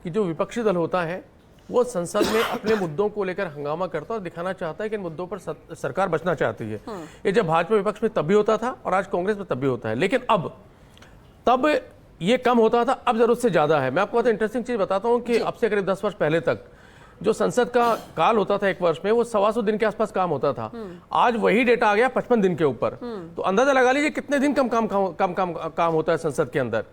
कि जो विपक्षी दल होता है वो संसद में अपने मुद्दों को लेकर हंगामा करता है और दिखाना चाहता है कि इन मुद्दों पर सरकार बचना चाहती है। ये जब भाजपा विपक्ष में तब भी होता था और आज कांग्रेस में तब भी होता है, लेकिन तब ये कम होता था, अब जरूरत से ज्यादा है। मैं आपको बहुत इंटरेस्टिंग चीज बताता हूँ कि अब से करीब 10 वर्ष पहले तक जो संसद का काल होता था एक वर्ष में, वो 125 दिन के आसपास काम होता था। आज वही डेटा आ गया 55 दिन के ऊपर। तो अंदाजा लगा लीजिए कितने दिन कम काम होता है संसद के अंदर।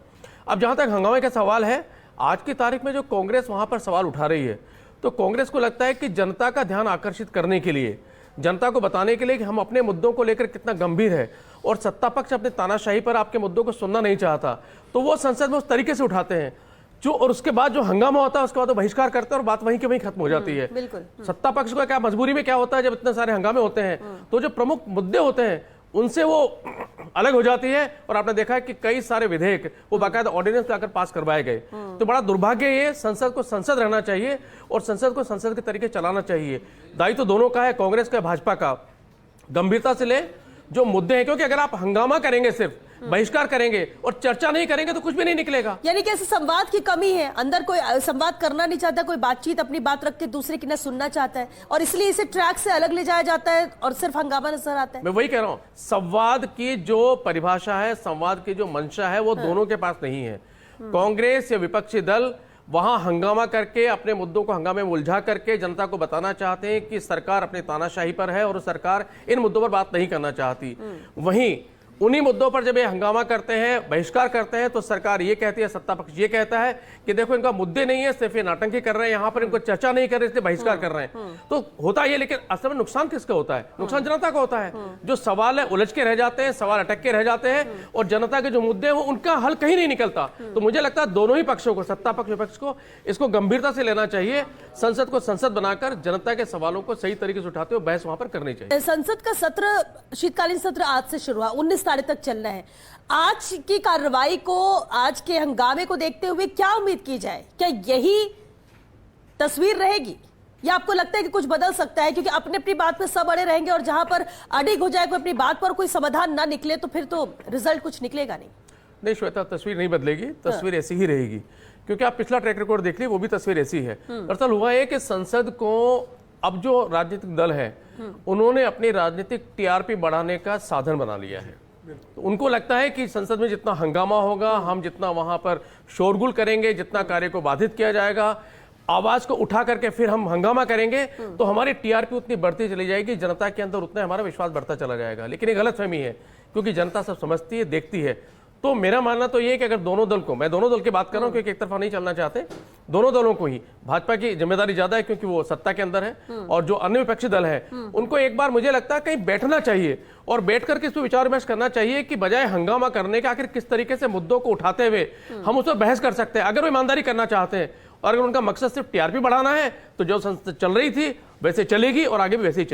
अब जहां तक हंगामे का सवाल है, आज की तारीख में जो कांग्रेस वहां पर सवाल उठा रही है, तो कांग्रेस को लगता है कि जनता का ध्यान आकर्षित करने के लिए, जनता को बताने के लिए कि हम अपने मुद्दों को लेकर कितना गंभीर है और सत्ता पक्ष अपने तानाशाही पर आपके मुद्दों को सुनना नहीं चाहता, तो वो संसद में उस तरीके से उठाते हैं जो, और उसके बाद जो हंगामा होता है उसके बाद तो बहिष्कार करते हैं और बात वहीं के वहीं खत्म हो जाती है। सत्ता पक्ष को क्या मजबूरी में क्या होता है, जब इतने सारे हंगामे होते हैं तो जो प्रमुख मुद्दे होते हैं उनसे वो अलग हो जाती है। और आपने देखा है कि कई सारे विधेयक वो बाकायदा ऑर्डिनेंस लाकर पास करवाए गए। तो बड़ा दुर्भाग्य ये, संसद को संसद रहना चाहिए और संसद को संसद के तरीके चलाना चाहिए। दायित्व तो दोनों का है, कांग्रेस का, भाजपा का। गंभीरता से ले जो मुद्दे हैं, क्योंकि अगर आप हंगामा करेंगे, सिर्फ बहिष्कार करेंगे और चर्चा नहीं करेंगे तो कुछ भी नहीं निकलेगा। यानी कि ऐसे संवाद की कमी है, अंदर कोई संवाद करना नहीं चाहता, कोई बातचीत अपनी बात रख के दूसरे की न सुनना चाहता है और इसलिए इसे ट्रैक से अलग ले जाया जाता है और सिर्फ हंगामा नजर आता है। मैं वही कह रहा हूं, संवाद की जो परिभाषा है, संवाद की जो मंशा है, वो दोनों के पास नहीं है। कांग्रेस या विपक्षी दल वहां हंगामा करके अपने मुद्दों को हंगामे में उलझा करके जनता को बताना चाहते हैं कि सरकार अपनी तानाशाही पर है और सरकार इन मुद्दों पर बात नहीं करना चाहती। वहीं उन्हीं मुद्दों पर जब ये हंगामा करते हैं, बहिष्कार करते हैं, तो सरकार ये कहती है, सत्ता पक्ष ये कहता है कि देखो इनका मुद्दे नहीं है, सिर्फ ये नाटंकी कर रहे हैं, यहाँ पर इनको चर्चा नहीं कर रहे, इसलिए बहिष्कार कर रहे हैं। तो होता ये, लेकिन असल में नुकसान किसका होता है? नुकसान जनता का होता है। जो सवाल है उलझ के रह जाते हैं, सवाल अटक के रह जाते हैं और जनता के जो मुद्दे हैं वो उनका हल कहीं नहीं निकलता। तो मुझे लगता है दोनों ही पक्षों को, सत्ता पक्ष विपक्ष को, इसको गंभीरता से लेना चाहिए। संसद को संसद बनाकर जनता के सवालों को सही तरीके से उठाते हुए बहस वहां पर करनी चाहिए। संसद का सत्र, शीतकालीन सत्र आज से शुरू हुआ, 19 तारीख तक चलना है। आज की कार्रवाई को, आज के हंगामे को देखते हुए क्या उम्मीद की जाए? क्या यही तस्वीर रहेगी या आपको लगता है कि कुछ बदल सकता है? क्योंकि अपनी अपनी बात पे सब अड़े रहेंगे और जहां पर अड़िग हो जाए कोई अपनी बात पर, कोई समाधान ना निकले, तो फिर तो रिजल्ट कुछ निकलेगा नहीं। श्वेता, तस्वीर नहीं बदलेगी, तस्वीर ऐसी ही रहेगी, क्योंकि आप पिछला ट्रैक रिकॉर्ड देख लीजिए, वो भी तस्वीर ऐसी है। दरअसल हुआ है कि संसद को अब जो राजनीतिक दल है उन्होंने अपनी राजनीतिक टीआरपी बढ़ाने का साधन बना लिया है। तो उनको लगता है कि संसद में जितना हंगामा होगा, हम जितना वहां पर शोरगुल करेंगे, जितना कार्य को बाधित किया जाएगा, आवाज को उठा करके फिर हम हंगामा करेंगे, तो हमारी टीआरपी उतनी बढ़ती चली जाएगी, जनता के अंदर उतना हमारा विश्वास बढ़ता चला जाएगा। लेकिन ये गलतफहमी है, क्योंकि जनता सब समझती है, देखती है। तो मेरा मानना तो ये है कि अगर दोनों दल को, मैं दोनों दल की बात कर रहा हूं क्योंकि एक तरफा नहीं चलना चाहते, दोनों दलों को ही, भाजपा की जिम्मेदारी ज्यादा है क्योंकि वो सत्ता के अंदर है, और जो अन्य विपक्षी दल है उनको एक बार मुझे लगता है कहीं बैठना चाहिए और बैठ करके इस पर विचार विमर्श करना चाहिए कि बजाय हंगामा करने के आखिर किस तरीके से मुद्दों को उठाते हुए हम उस पर बहस कर सकते हैं। अगर वो ईमानदारी करना चाहते हैं और अगर उनका मकसद सिर्फ टीआरपी बढ़ाना है, तो जो संसद चल रही थी वैसे चलेगी और आगे भी वैसे ही